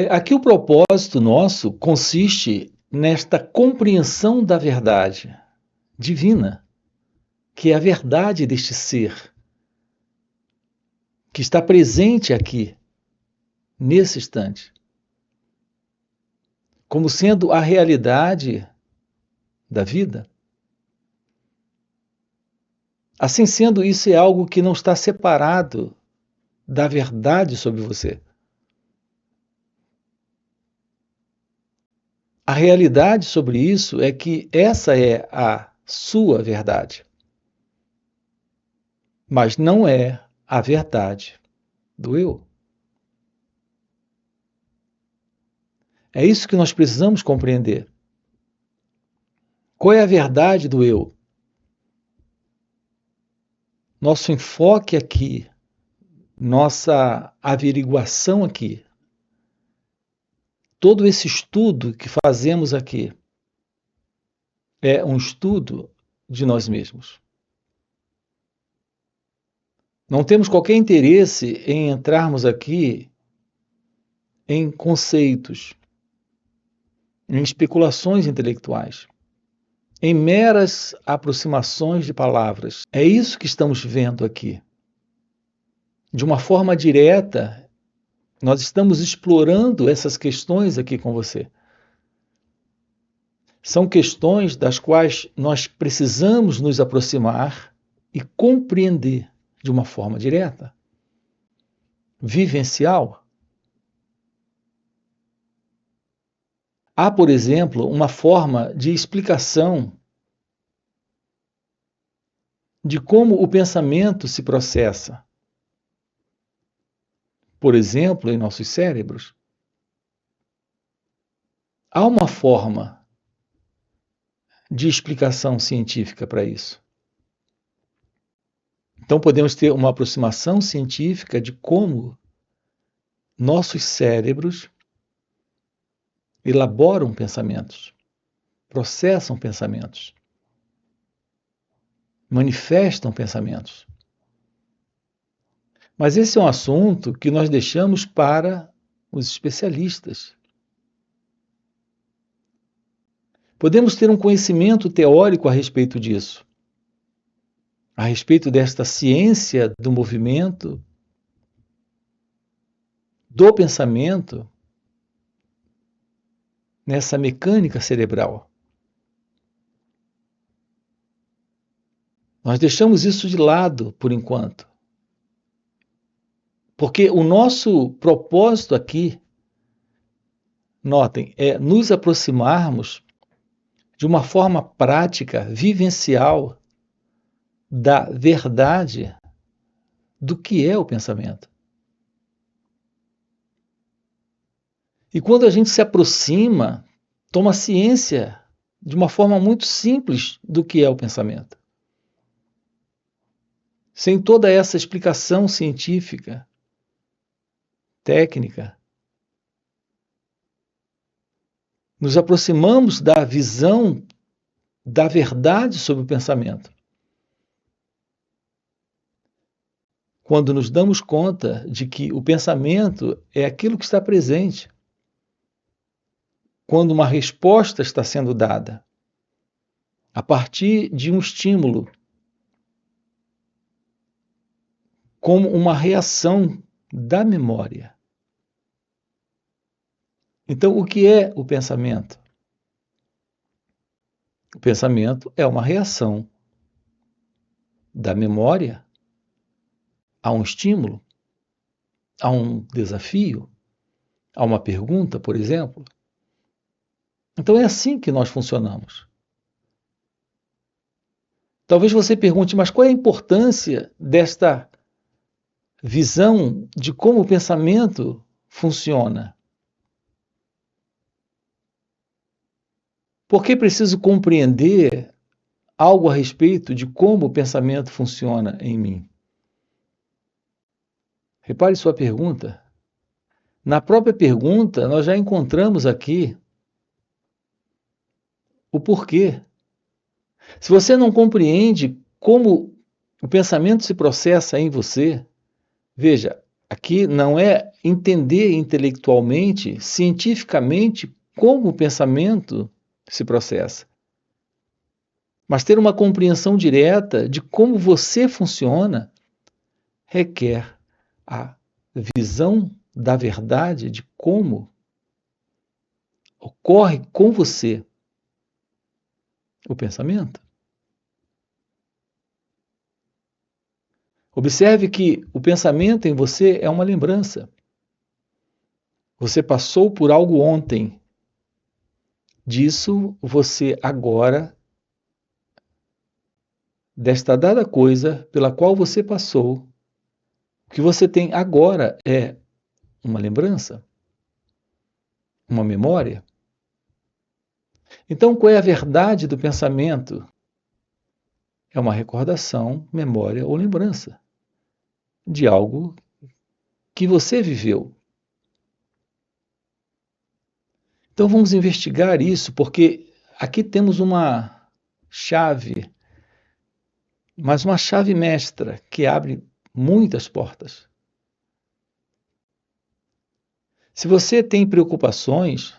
Aqui o propósito nosso consiste nesta compreensão da verdade divina, que é a verdade deste ser, que está presente aqui, nesse instante, como sendo a realidade da vida. Assim sendo, isso é algo que não está separado da verdade sobre você. A realidade sobre isso é que essa é a sua verdade, mas não é a verdade do eu. É isso que nós precisamos compreender. Qual é a verdade do eu? Nosso enfoque aqui, nossa averiguação aqui, todo esse estudo que fazemos aqui é um estudo de nós mesmos. Não temos qualquer interesse em entrarmos aqui em conceitos, em especulações intelectuais, em meras aproximações de palavras. É isso que estamos vendo aqui. De uma forma direta, nós estamos explorando essas questões aqui com você. São questões das quais nós precisamos nos aproximar e compreender de uma forma direta, vivencial. Há, por exemplo, uma forma de explicação de como o pensamento se processa. Por exemplo, em nossos cérebros. Há uma forma de explicação científica para isso. Então, podemos ter uma aproximação científica de como nossos cérebros elaboram pensamentos, processam pensamentos, manifestam pensamentos. Mas esse é um assunto que nós deixamos para os especialistas. Podemos ter um conhecimento teórico a respeito disso, a respeito desta ciência do movimento, do pensamento, nessa mecânica cerebral. Nós deixamos isso de lado por enquanto. Porque o nosso propósito aqui, notem, é nos aproximarmos de uma forma prática, vivencial, da verdade do que é o pensamento. E quando a gente se aproxima, toma ciência de uma forma muito simples do que é o pensamento. Sem toda essa explicação científica, técnica, nos aproximamos da visão da verdade sobre o pensamento. Quando nos damos conta de que o pensamento é aquilo que está presente, quando uma resposta está sendo dada a partir de um estímulo, como uma reação da memória. Então, o que é o pensamento? O pensamento é uma reação da memória a um estímulo, a um desafio, a uma pergunta, por exemplo. Então é assim que nós funcionamos. Talvez você pergunte, mas qual é a importância desta visão de como o pensamento funciona? Por que preciso compreender algo a respeito de como o pensamento funciona em mim? Repare sua pergunta. Na própria pergunta, nós já encontramos aqui o porquê. Se você não compreende como o pensamento se processa em você, veja, Aqui não é entender intelectualmente, cientificamente, como o pensamento se processa, mas ter uma compreensão direta de como você funciona requer a visão da verdade de como ocorre com você o pensamento. Observe que o pensamento em você é uma lembrança. Você passou por algo ontem. Disso você agora, desta dada coisa pela qual você passou, o que você tem agora é uma lembrança, uma memória. Então, qual é a verdade do pensamento? É uma recordação, memória ou lembrança de algo que você viveu. Então vamos investigar isso, porque aqui temos uma chave, mas uma chave mestra que abre muitas portas. Se você tem preocupações,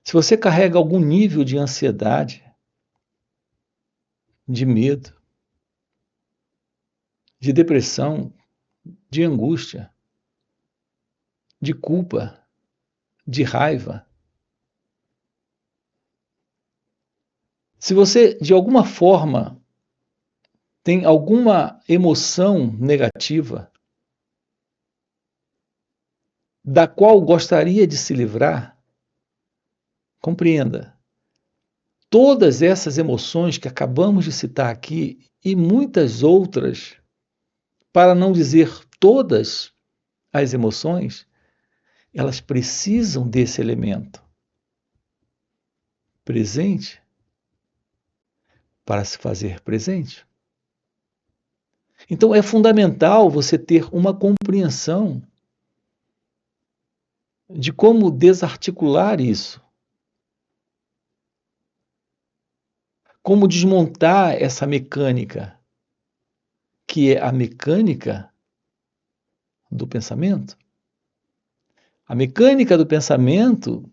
se você carrega algum nível de ansiedade, de medo, de depressão, de angústia, de culpa, de raiva, se você de alguma forma tem alguma emoção negativa da qual gostaria de se livrar, compreenda, todas essas emoções que acabamos de citar aqui e muitas outras, para não dizer todas as emoções, elas precisam desse elemento presente para se fazer presente. Então é fundamental você ter uma compreensão de como desarticular isso, como desmontar essa mecânica, que é a mecânica do pensamento. A mecânica do pensamento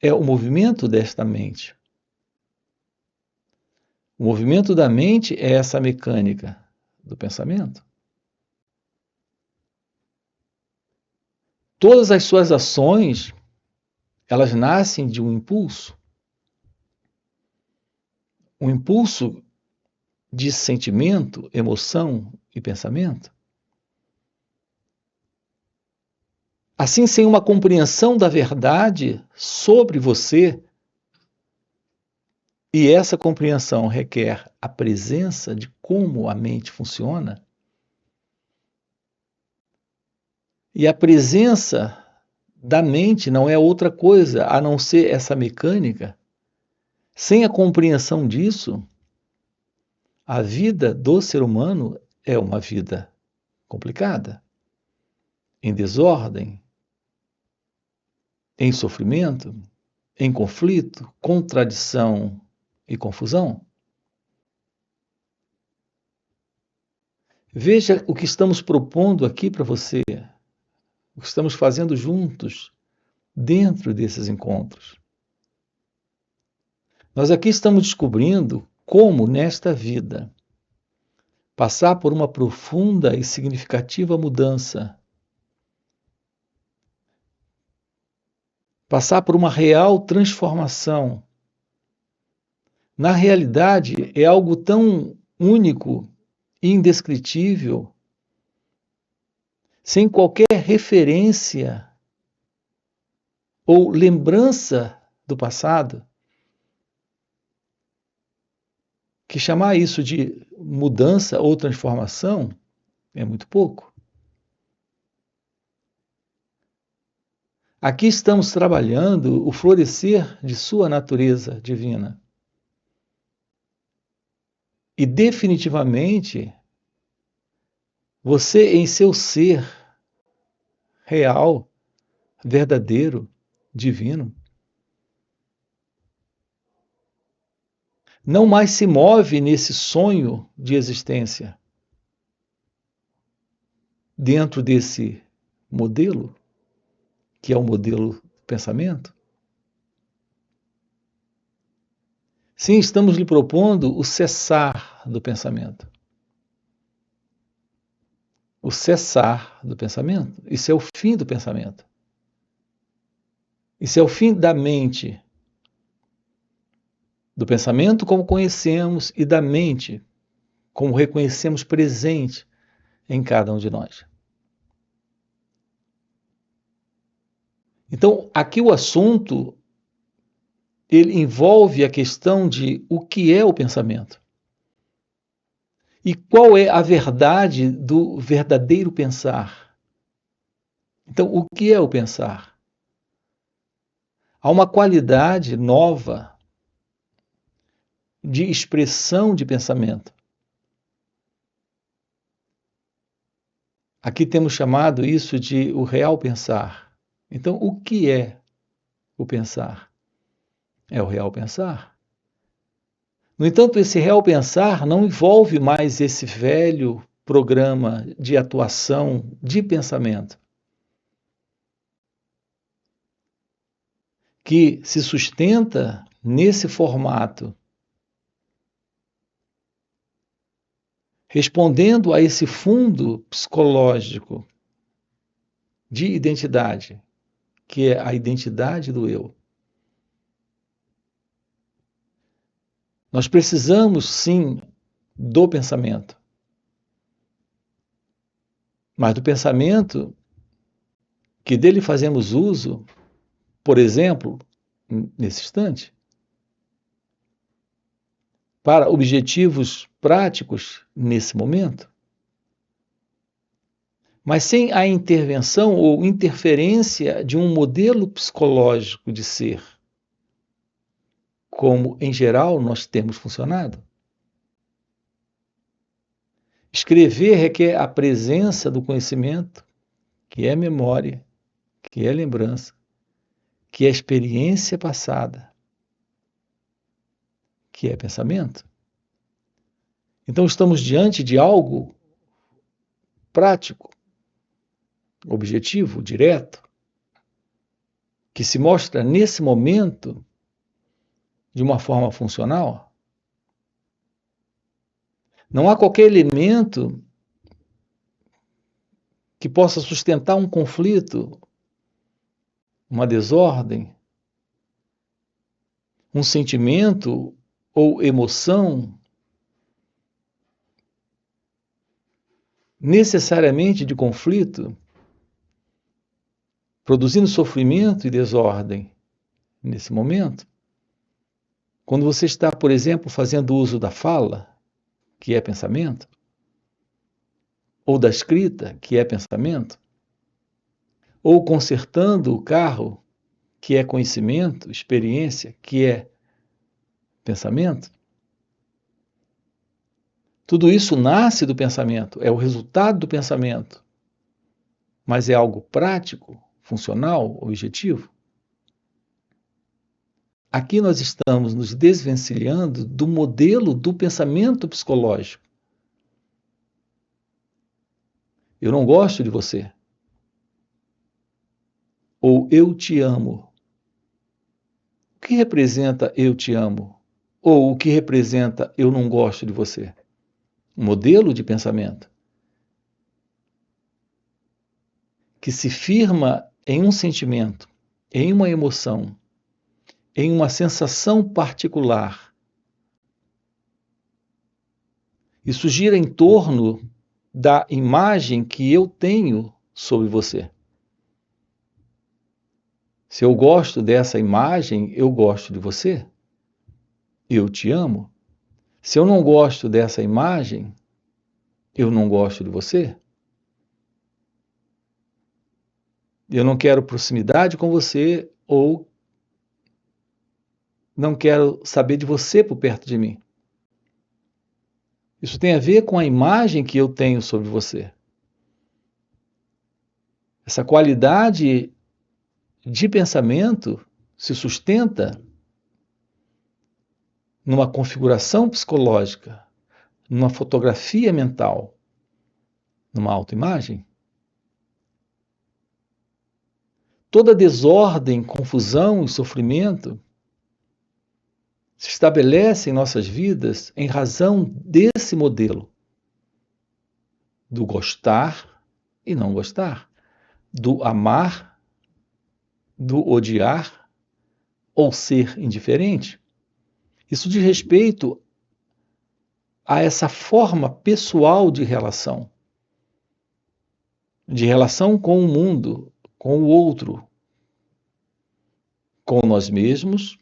é o movimento desta mente. O movimento da mente é essa mecânica do pensamento. Todas as suas ações, elas nascem de um impulso de sentimento, emoção e pensamento. Assim, sem uma compreensão da verdade sobre você, e essa compreensão requer a presença de como a mente funciona, e a presença da mente não é outra coisa a não ser essa mecânica. Sem a compreensão disso, a vida do ser humano é uma vida complicada, em desordem, em sofrimento, em conflito, contradição e confusão. Veja o que estamos propondo aqui para você, o que estamos fazendo juntos dentro desses encontros. Nós aqui estamos descobrindo como, nesta vida, passar por uma profunda e significativa mudança, passar por uma real transformação. Na realidade, é algo tão único e indescritível, sem qualquer referência ou lembrança do passado, que chamar isso de mudança ou transformação é muito pouco. Aqui estamos trabalhando o florescer de sua natureza divina. E definitivamente, você em seu ser real, verdadeiro, divino, não mais se move nesse sonho de existência dentro desse modelo, que é o modelo do pensamento. Sim, estamos lhe propondo o cessar do pensamento. O cessar do pensamento. Isso é o fim do pensamento. Isso é o fim da mente. Do pensamento como conhecemos e da mente como reconhecemos presente em cada um de nós. Então, aqui o assunto ele envolve a questão de o que é o pensamento. E qual é a verdade do verdadeiro pensar? Então, o que é o pensar? Há uma qualidade nova de expressão de pensamento. Aqui temos chamado isso de o real pensar. Então, o que é o pensar? É o real pensar. No entanto, esse real pensar não envolve mais esse velho programa de atuação de pensamento, que se sustenta nesse formato, respondendo a esse fundo psicológico de identidade, que é a identidade do eu. Nós precisamos, sim, do pensamento, mas do pensamento que dele fazemos uso, por exemplo, nesse instante, para objetivos práticos nesse momento, mas sem a intervenção ou interferência de um modelo psicológico de ser, como em geral nós temos funcionado. Escrever requer a presença do conhecimento, que é memória, que é lembrança, que é experiência passada, que é pensamento. Então estamos diante de algo prático, objetivo, direto, que se mostra nesse momento de uma forma funcional. Não há qualquer elemento que possa sustentar um conflito, uma desordem, um sentimento ou emoção necessariamente de conflito, produzindo sofrimento e desordem nesse momento. Quando você está, por exemplo, fazendo uso da fala, que é pensamento, ou da escrita, que é pensamento, ou consertando o carro, que é conhecimento, experiência, que é pensamento, tudo isso nasce do pensamento, é o resultado do pensamento, mas é algo prático, funcional, objetivo. Aqui nós estamos nos desvencilhando do modelo do pensamento psicológico. Eu não gosto de você. Ou eu te amo. O que representa eu te amo? Ou o que representa eu não gosto de você? Um modelo de pensamento que se firma em um sentimento, em uma emoção, em uma sensação particular. Isso gira em torno da imagem que eu tenho sobre você. Se eu gosto dessa imagem, eu gosto de você. Eu te amo. Se eu não gosto dessa imagem, eu não gosto de você. Eu não quero proximidade com você ou não quero saber de você por perto de mim. Isso tem a ver com a imagem que eu tenho sobre você. Essa qualidade de pensamento se sustenta numa configuração psicológica, numa fotografia mental, numa autoimagem, toda desordem, confusão e sofrimento se estabelece em nossas vidas em razão desse modelo do gostar e não gostar, do amar, do odiar ou ser indiferente. Isso diz respeito a essa forma pessoal de relação com o mundo, com o outro, com nós mesmos.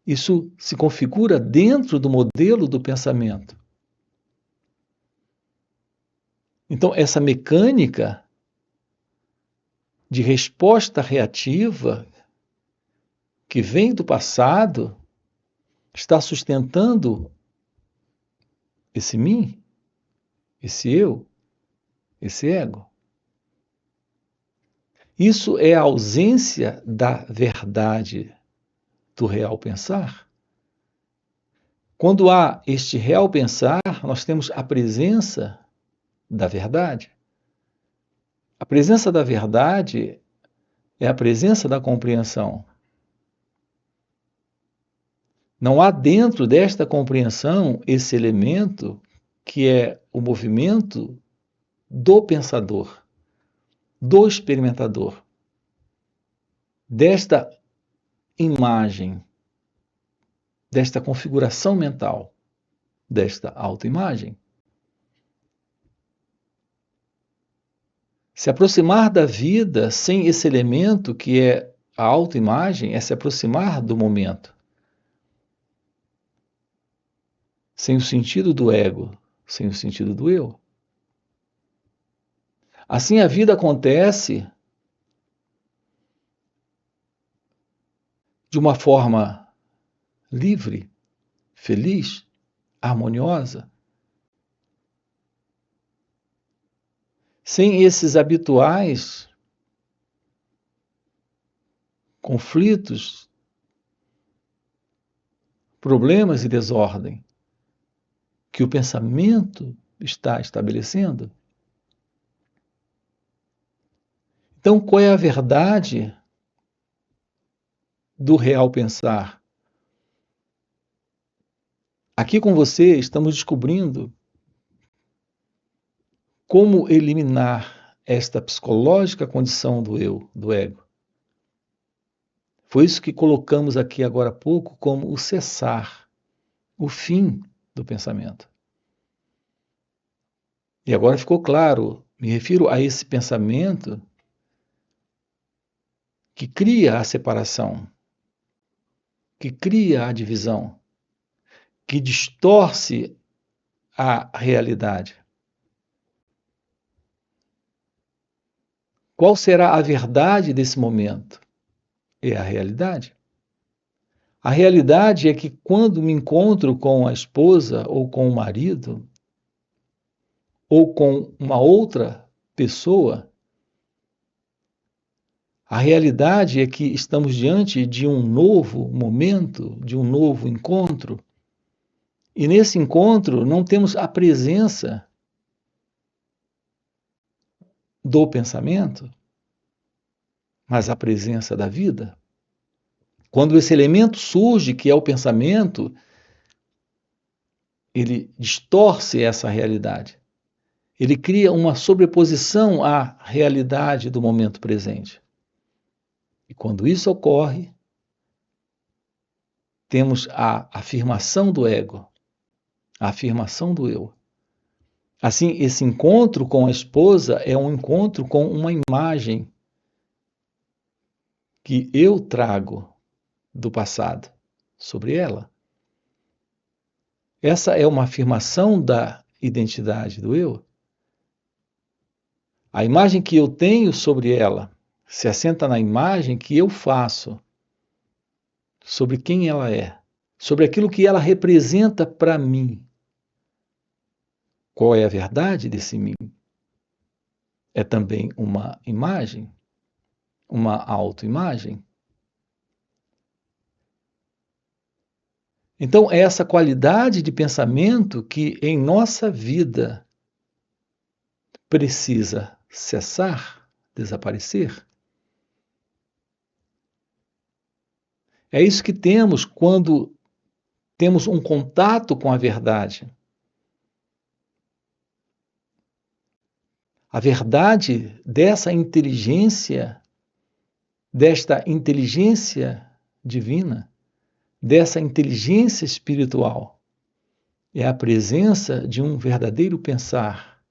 Isso se configura dentro do modelo do pensamento. Então, essa mecânica de resposta reativa que vem do passado está sustentando esse mim, esse eu, esse ego. Isso é a ausência da verdade do real pensar. Quando há este real pensar, nós temos a presença da verdade. A presença da verdade é a presença da compreensão. Não há dentro desta compreensão esse elemento que é o movimento do pensador, do experimentador, desta imagem, desta configuração mental, desta autoimagem. Se aproximar da vida sem esse elemento que é a autoimagem é se aproximar do momento. Sem o sentido do ego, sem o sentido do eu. Assim a vida acontece de uma forma livre, feliz, harmoniosa, sem esses habituais conflitos, problemas e desordem que o pensamento está estabelecendo. Então, qual é a verdade do real pensar? Aqui com você estamos descobrindo como eliminar esta psicológica condição do eu, do ego. Foi isso que colocamos aqui agora há pouco como o cessar, o fim do pensamento. E agora ficou claro, me refiro a esse pensamento que cria a separação, que cria a divisão, que distorce a realidade. Qual será a verdade desse momento? É a realidade. A realidade é que quando me encontro com a esposa ou com o marido, ou com uma outra pessoa, a realidade é que estamos diante de um novo momento, de um novo encontro, e nesse encontro não temos a presença do pensamento, mas a presença da vida. Quando esse elemento surge, que é o pensamento, ele distorce essa realidade. Ele cria uma sobreposição à realidade do momento presente. E quando isso ocorre, temos a afirmação do ego, a afirmação do eu. Assim, esse encontro com a esposa é um encontro com uma imagem que eu trago do passado sobre ela. Essa é uma afirmação da identidade do eu. A imagem que eu tenho sobre ela se assenta na imagem que eu faço sobre quem ela é, sobre aquilo que ela representa para mim. Qual é a verdade desse mim? É também uma imagem, uma autoimagem. Então, é essa qualidade de pensamento que em nossa vida precisa cessar, desaparecer. É isso que temos quando temos um contato com a verdade. A verdade desta inteligência divina, dessa inteligência espiritual, é a presença de um verdadeiro pensar.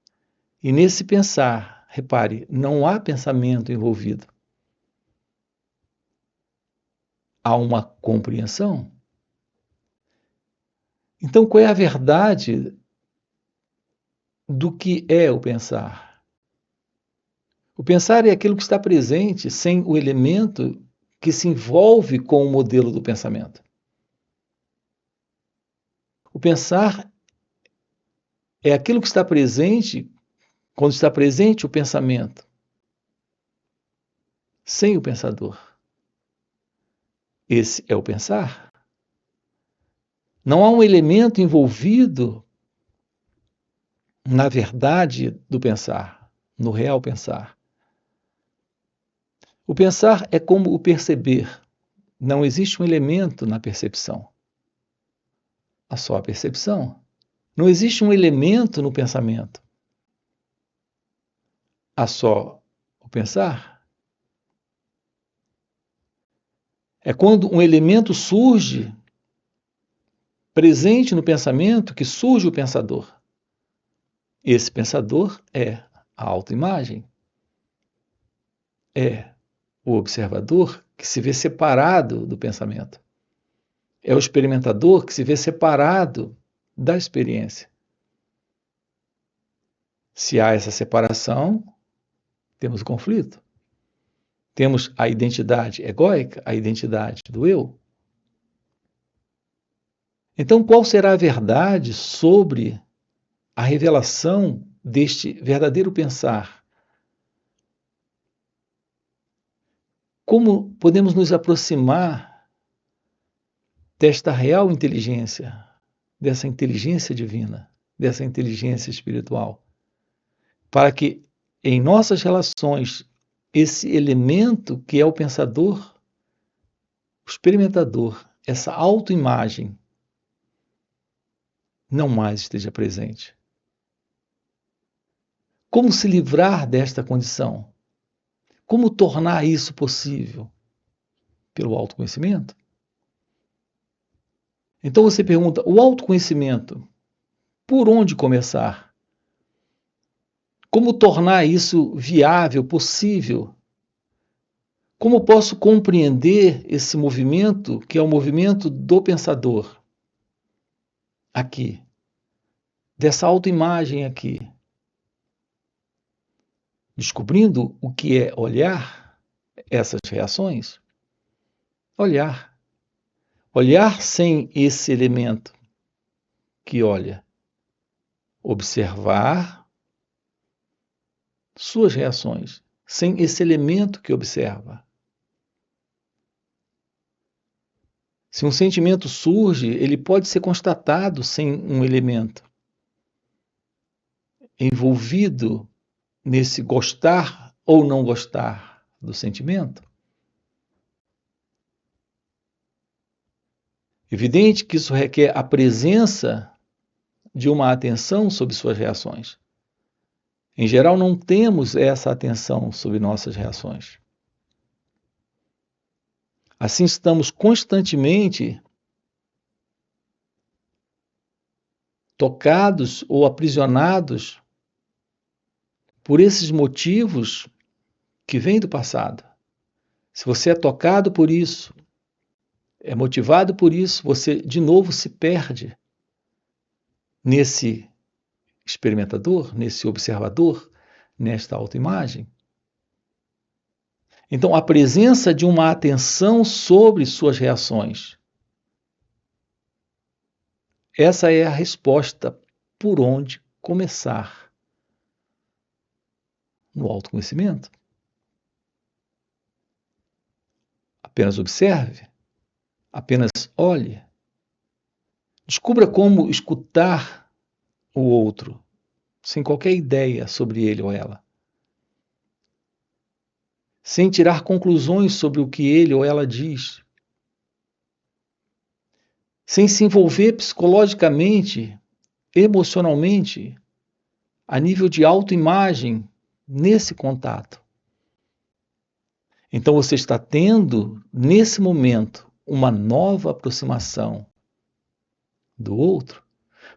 E nesse pensar, repare, não há pensamento envolvido. Há uma compreensão. Então, qual é a verdade do que é o pensar? O pensar é aquilo que está presente sem o elemento que se envolve com o modelo do pensamento. O pensar é aquilo que está presente quando está presente o pensamento, sem o pensador. Esse é o pensar. Não há um elemento envolvido na verdade do pensar, no real pensar. O pensar é como o perceber. Não existe um elemento na percepção. Há só a percepção. Não existe um elemento no pensamento. Há só o pensar. É quando um elemento surge presente no pensamento que surge o pensador. Esse pensador é a autoimagem. É o observador que se vê separado do pensamento. É o experimentador que se vê separado da experiência. Se há essa separação, temos o conflito. Temos a identidade egóica, a identidade do eu. Então, qual será a verdade sobre a revelação deste verdadeiro pensar? Como podemos nos aproximar desta real inteligência, dessa inteligência divina, dessa inteligência espiritual, para que em nossas relações esse elemento que é o pensador, o experimentador, essa autoimagem, não mais esteja presente. Como se livrar desta condição? Como tornar isso possível? Pelo autoconhecimento? Então você pergunta, o autoconhecimento, por onde começar? Como tornar isso viável, possível? Como posso compreender esse movimento, que é o movimento do pensador? Aqui, dessa autoimagem aqui. Descobrindo o que é olhar essas reações. Olhar. Olhar sem esse elemento que olha. Observar suas reações, sem esse elemento que observa. Se um sentimento surge, ele pode ser constatado sem um elemento envolvido nesse gostar ou não gostar do sentimento. Evidente que isso requer a presença de uma atenção sobre suas reações. Em geral, não temos essa atenção sobre nossas reações. Assim, estamos constantemente tocados ou aprisionados por esses motivos que vêm do passado. Se você é tocado por isso, é motivado por isso, você de novo se perde nesse experimentador, nesse observador, nesta autoimagem. Então, a presença de uma atenção sobre suas reações, essa é a resposta por onde começar no autoconhecimento. Apenas observe, apenas olhe, Descubra como escutar o outro, sem qualquer ideia sobre ele ou ela, sem tirar conclusões sobre o que ele ou ela diz, sem se envolver psicologicamente, emocionalmente, a nível de autoimagem nesse contato. Então você está tendo, nesse momento, uma nova aproximação do outro,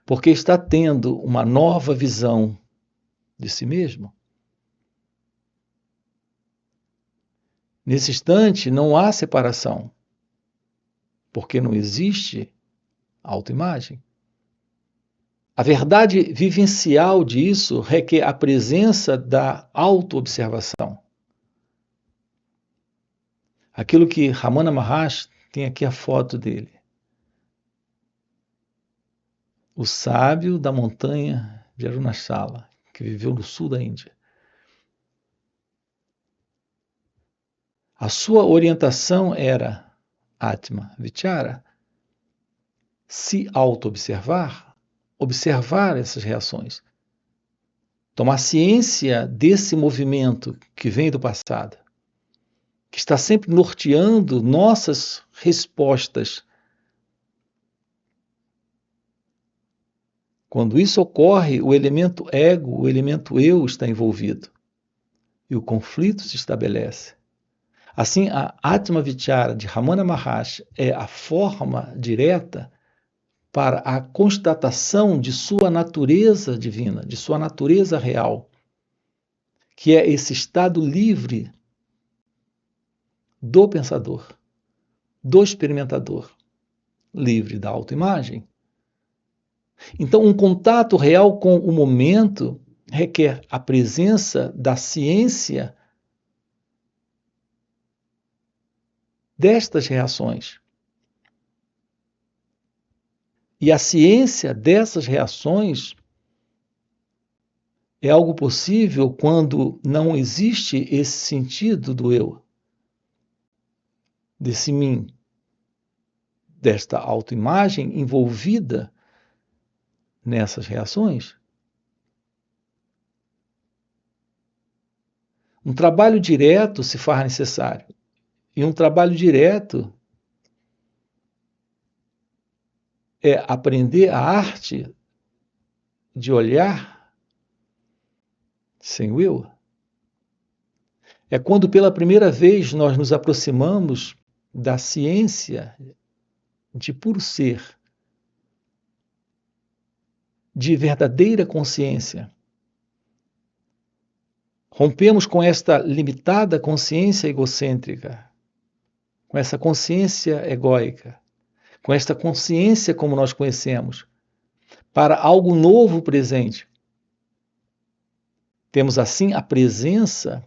porque está tendo uma nova visão de si mesmo. Nesse instante, não há separação, porque não existe autoimagem. A verdade vivencial disso requer a presença da autoobservação. Aquilo que Ramana Maharshi tem aqui a foto dele. O sábio da montanha de Arunachala, que viveu no sul da Índia. A sua orientação era Atma Vichara, se auto-observar, observar essas reações, tomar ciência desse movimento que vem do passado, que está sempre norteando nossas respostas. Quando isso ocorre, o elemento ego, o elemento eu está envolvido e o conflito se estabelece. Assim, a Atma Vichara de Ramana Maharshi é a forma direta para a constatação de sua natureza divina, de sua natureza real, que é esse estado livre do pensador, do experimentador, livre da autoimagem. Então, um contato real com o momento requer a presença da ciência destas reações. E a ciência dessas reações é algo possível quando não existe esse sentido do eu, desse mim, desta autoimagem envolvida nessas reações. Um trabalho direto se faz necessário. E um trabalho direto é aprender a arte de olhar sem o eu. É quando pela primeira vez nós nos aproximamos da ciência de puro ser, de verdadeira consciência. Rompemos com esta limitada consciência egocêntrica, com essa consciência egóica, com esta consciência como nós conhecemos, para algo novo presente. Temos assim a presença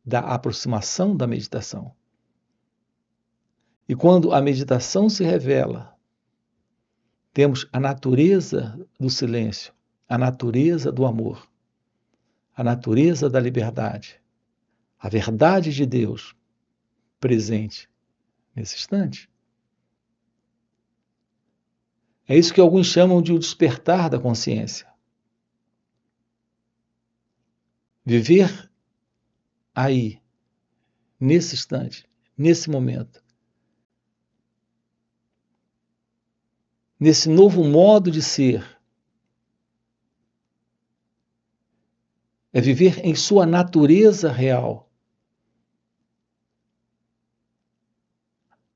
da aproximação da meditação. E quando a meditação se revela, temos a natureza do silêncio, a natureza do amor, a natureza da liberdade, a verdade de Deus presente nesse instante. É isso que alguns chamam de o despertar da consciência. Viver aí, nesse instante, nesse momento, nesse novo modo de ser, é viver em sua natureza real.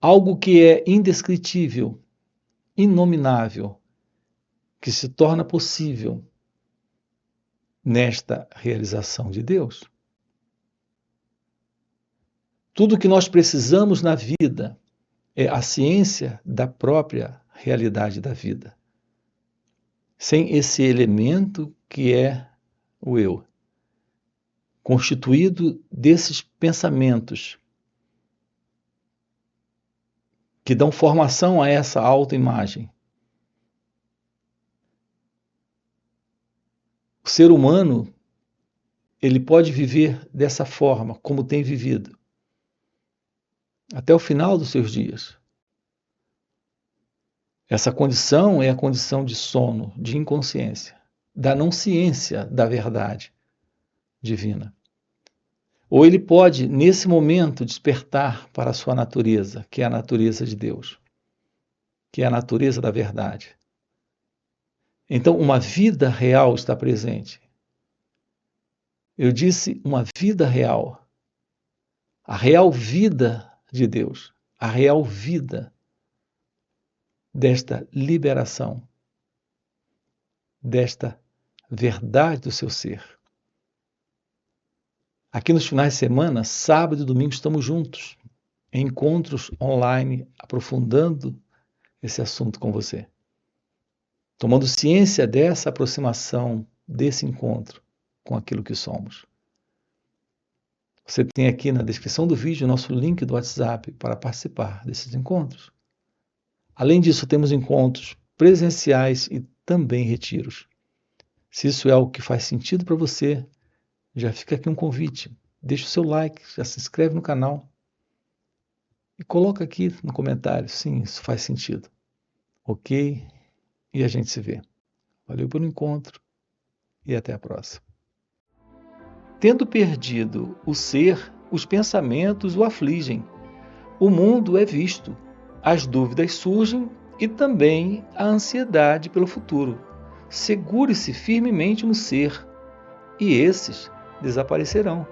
Algo que é indescritível, inominável, que se torna possível nesta realização de Deus. Tudo o que nós precisamos na vida é a ciência da própria realidade da vida, sem esse elemento que é o eu, constituído desses pensamentos que dão formação a essa autoimagem. O ser humano, ele pode viver dessa forma, como tem vivido, até o final dos seus dias. Essa condição é a condição de sono, de inconsciência, da não ciência da verdade divina. Ou ele pode, nesse momento, despertar para a sua natureza, que é a natureza de Deus, que é a natureza da verdade. Então, uma vida real está presente. Eu disse uma vida real. A real vida de Deus. A real vida desta liberação, desta verdade do seu ser. Aqui nos finais de semana, sábado e domingo, estamos juntos, em encontros online, aprofundando esse assunto com você. Tomando ciência dessa aproximação, desse encontro com aquilo que somos. Você tem aqui na descrição do vídeo o nosso link do WhatsApp para participar desses encontros. Além disso, temos encontros presenciais e também retiros. Se isso é algo que faz sentido para você, já fica aqui um convite. Deixa o seu like, já se inscreve no canal e coloca aqui no comentário, sim, isso faz sentido. Ok? E a gente se vê. Valeu pelo encontro e até a próxima. Tendo perdido o ser, os pensamentos o afligem. O mundo é visto, as dúvidas surgem e também a ansiedade pelo futuro. Segure-se firmemente no ser, e esses desaparecerão.